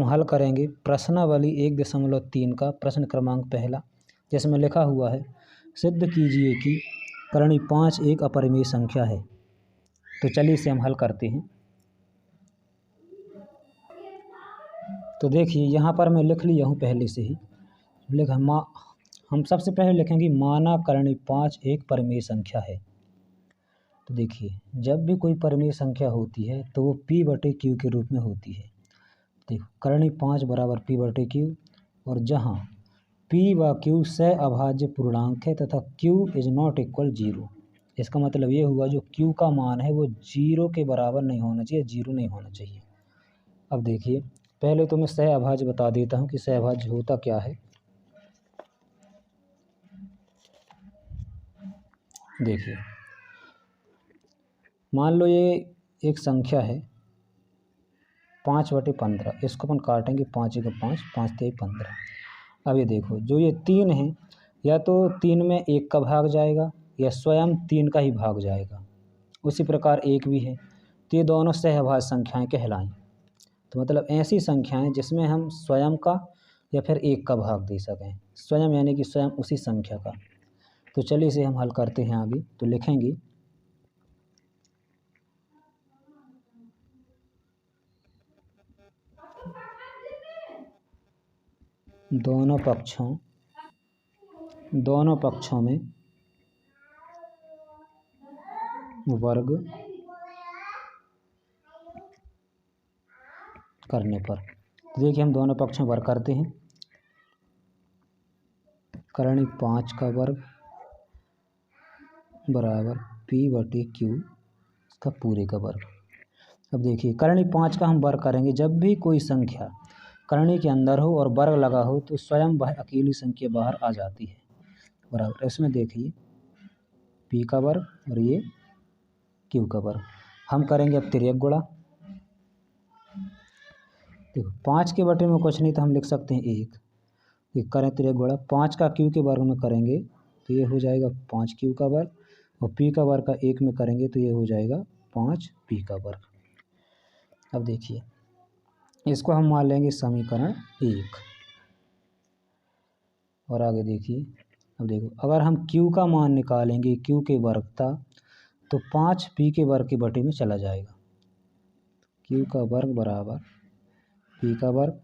हल करेंगे प्रश्नावली 1.3 का प्रश्न क्रमांक पहला, जिसमें लिखा हुआ है सिद्ध कीजिए कि करणी 5 एक अपरिमेय संख्या है। तो चलिए इसे हम हल करते हैं। तो देखिए यहाँ पर मैं लिख लिया हूँ पहले से ही। हम सबसे पहले लिखेंगे माना करणी 5 एक परिमेय संख्या है। तो देखिए जब भी कोई परिमेय संख्या होती है तो वो P/Q के रूप में होती है। देखो करणी 5 बराबर P/Q, और जहाँ P व Q सह अभाज्य पूर्णांक है तथा Q इज नॉट इक्वल 0। इसका मतलब ये हुआ जो Q का मान है वो 0 के बराबर नहीं होना चाहिए, 0 नहीं होना चाहिए। अब देखिए पहले तो मैं सह अभाज्य बता देता हूँ कि सह अभाज्य होता क्या है। देखिए मान लो ये एक संख्या है 5/15, इसको अपन काटेंगे 5 × 5, 5 × 15। अब ये देखो जो ये 3 है, या तो 3 में 1 का भाग जाएगा या स्वयं 3 का ही भाग जाएगा। उसी प्रकार 1 भी है, तो ये दोनों सहअभाज्य संख्याएं कहलाएं। तो मतलब ऐसी संख्याएं जिसमें हम स्वयं का या फिर 1 का भाग दे सकें। स्वयं यानी कि स्वयं उसी संख्या का। तो चलिए इसे हम हल करते हैं आगे। तो लिखेंगे दोनों पक्षों में वर्ग करने पर। देखिए हम दोनों पक्षों में वर्ग करते हैं। करणी 5 का वर्ग बराबर P/Q इसका पूरे का वर्ग। अब देखिए करणी 5 का हम वर्ग करेंगे जब भी कोई संख्या करणी के अंदर हो और वर्ग लगा हो तो स्वयं वह अकेली संख्या बाहर आ जाती है। बराबर इसमें देखिए P का वर्ग और ये Q का वर्ग। हम करेंगे अब तिर्यक गुणा। देखो 5 के बटे में कुछ नहीं तो हम लिख सकते हैं 1। ये करें तिर्यक गुणा, 5 का Q के वर्ग में करेंगे तो ये हो जाएगा 5Q का वर्ग, और P का वर्ग का 1 में करेंगे तो ये हो जाएगा 5P का वर्ग। अब देखिए इसको हम मान लेंगे समीकरण 1। और आगे देखिए, अब देखो अगर हम Q का मान निकालेंगे Q के वर्ग का, तो 5P के वर्ग के बटे में चला जाएगा। Q का वर्ग बराबर P का वर्ग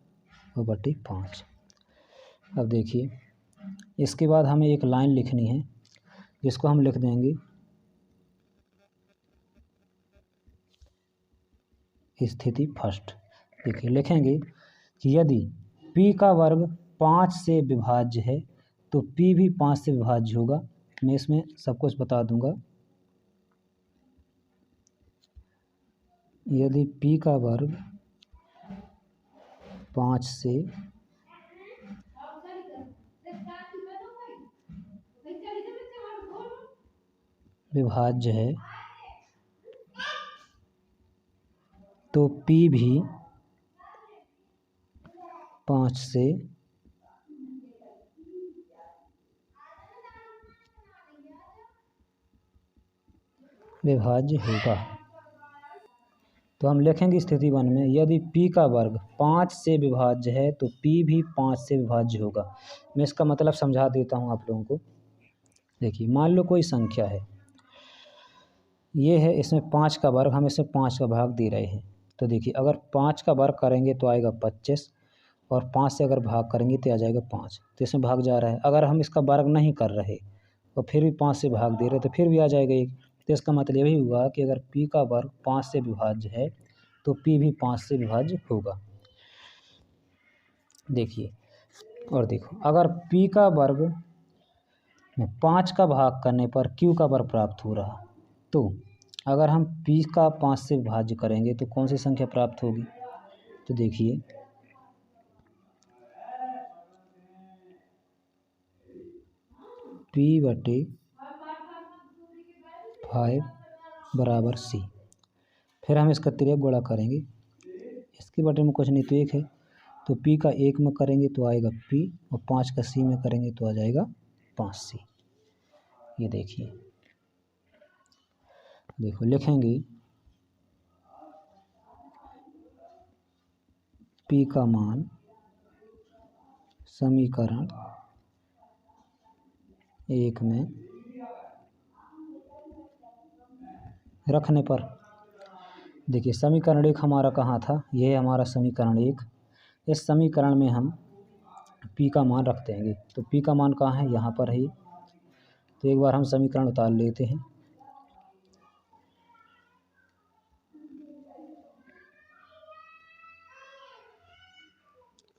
और बटे 5। अब देखिए इसके बाद हमें एक लाइन लिखनी है जिसको हम लिख देंगे स्थिति फर्स्ट। देखिए लिखेंगे कि यदि P का वर्ग 5 से विभाज्य है तो P भी 5 से विभाज्य होगा। मैं इसमें सब कुछ बता दूंगा। यदि P का वर्ग 5 से विभाज्य है तो P भी 5 से विभाज्य होगा। तो हम लिखेंगे स्थिति 1 में यदि P का वर्ग 5 से विभाज्य है तो P भी 5 से विभाज्य होगा। मैं इसका मतलब समझा देता हूँ आप लोगों को। देखिए मान लो कोई संख्या है, ये है, इसमें 5 का वर्ग, हम इसमें 5 का भाग दे रहे हैं। तो देखिए अगर 5 का वर्ग करेंगे तो आएगा 25, और 5 से अगर भाग करेंगे तो आ जाएगा 5। तो इसमें भाग जा रहा है। अगर हम इसका वर्ग नहीं कर रहे और फिर भी 5 से भाग दे रहे तो फिर भी आ जाएगा 1। तो इसका मतलब यही हुआ कि अगर P का वर्ग 5 से विभाज्य है तो P भी 5 से विभाज्य होगा। देखिए और देखो अगर P का वर्ग में 5 का भाग करने पर Q का वर्ग प्राप्त हो रहा, तो अगर हम P का 5 से विभाज्य करेंगे तो कौन सी संख्या प्राप्त होगी। तो देखिए P/5 बराबर C। फिर हम इसका तिर्यक गुणा करेंगे, इसके बटे में कुछ नहीं तो 1 है, तो P का 1 में करेंगे तो आएगा P, और 5 का C में करेंगे तो आ जाएगा 5C। ये देखिए, देखो लिखेंगे P P का मान समीकरण 1 में रखने पर, देखिए समीकरण 1 हमारा कहाँ था, यह है हमारा समीकरण 1। इस समीकरण में हम P का मान रख देंगे। तो P का मान कहाँ है, यहाँ पर है। तो एक बार हम समीकरण उतार लेते हैं।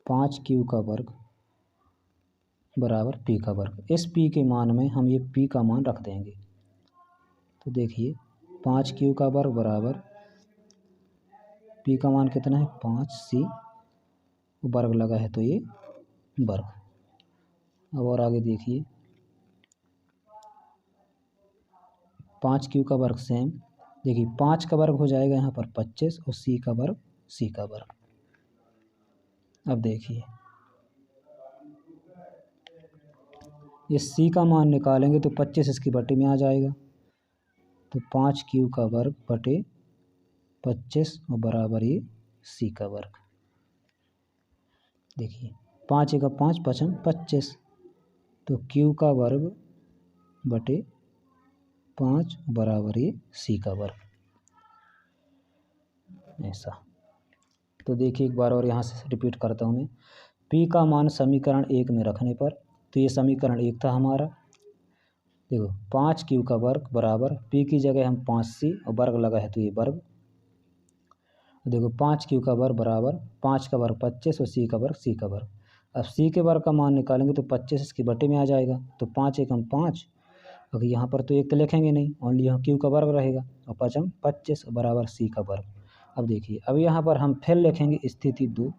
पाँच क्यू का वर्ग बराबर P का वर्ग। इस P के मान में हम ये P का मान रख देंगे। तो देखिए 5Q का वर्ग बराबर P का मान कितना है 5C, वर्ग लगा है तो ये वर्ग। अब और आगे देखिए 5Q का वर्ग सेम, देखिए 5 का वर्ग हो जाएगा यहाँ पर 25 और C का वर्ग C का वर्ग। अब देखिए ये C का मान निकालेंगे तो 25 इसकी बटे में आ जाएगा। तो 5Q का वर्ग बटे 25 और बराबर ये C का वर्ग। देखिए 5 एक 5 पचम 25, तो Q का वर्ग बटे 5 बराबर ये C का वर्ग, ऐसा। तो देखिए एक बार और यहाँ से रिपीट करता हूँ मैं। P का मान समीकरण 1 में रखने पर, तो ये समीकरण 1 था हमारा। देखो 5Q का वर्ग बराबर P की जगह हम 5C और वर्ग लगा है तो ये वर्ग। देखो 5Q का वर्ग बराबर 5 का वर्ग 25 और C का वर्ग C का वर्ग। अब C के वर्ग का मान निकालेंगे तो 25 इसके बटे में आ जाएगा। तो 5 एक हम 5, अगर यहाँ पर तो एक तो लिखेंगे नहीं, ओनली यहाँ Q का वर्ग रहेगा और पचम 25 बराबर C का वर्ग। अब देखिए अब यहाँ पर हम फिर लिखेंगे स्थिति 2।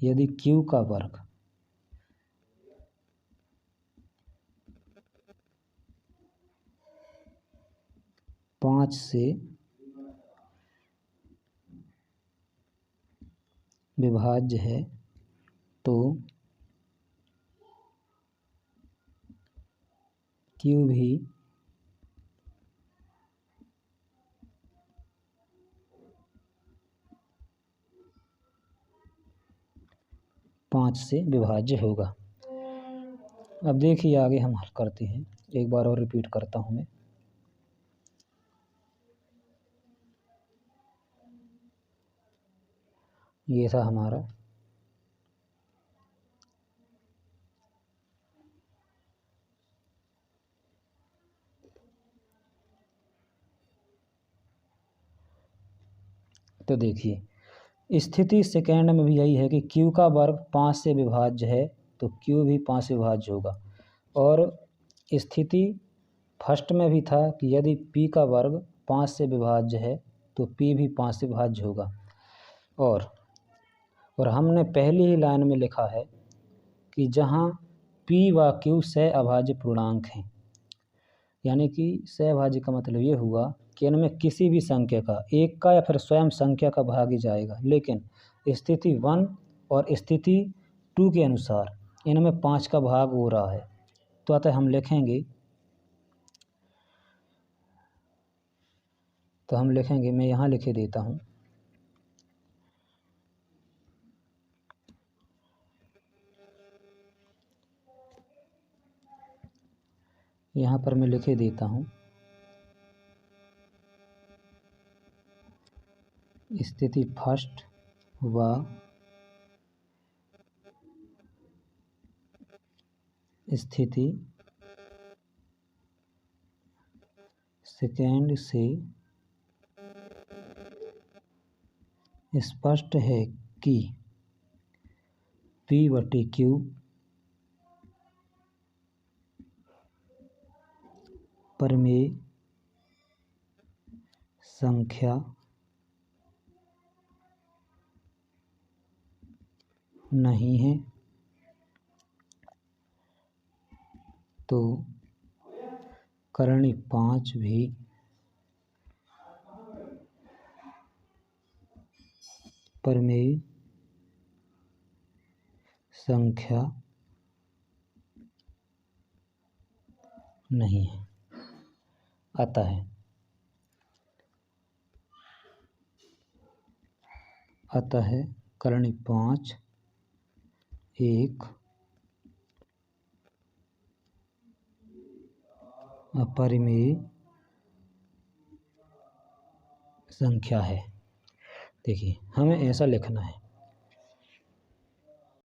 यदि Q का वर्ग 5 से विभाज्य है तो Q भी 5 से विभाज्य होगा। अब देखिए आगे हम हल करते हैं, एक बार और रिपीट करता हूँ मैं। ये था हमारा तो देखिए स्थिति सेकेंड में भी यही है कि Q का वर्ग 5 से विभाज्य है तो Q भी 5 से विभाज्य होगा। और स्थिति फर्स्ट में भी था कि यदि P का वर्ग 5 से विभाज्य है तो P भी 5 से विभाज्य होगा। और हमने पहली ही लाइन में लिखा है कि जहाँ P व Q सहअभाज्य पूर्णांक हैं, यानी कि सहअभाज्य का मतलब ये हुआ कि इनमें किसी भी संख्या का एक का या फिर स्वयं संख्या का भाग ही जाएगा, लेकिन स्थिति 1 और स्थिति 2 के अनुसार इनमें 5 का भाग हो रहा है। तो अतः हम लिखेंगे, मैं यहाँ लिखे देता हूँ। यहाँ पर मैं लिखे देता हूँ स्थिति फर्स्ट व स्थिति सेकेंड से स्पष्ट है कि P बटे Q परिमेय संख्या नहीं है, तो करणी 5 भी परिमेय संख्या नहीं है। अतः करणी 5 एक अपरिमेय संख्या है। देखिए हमें ऐसा लिखना है,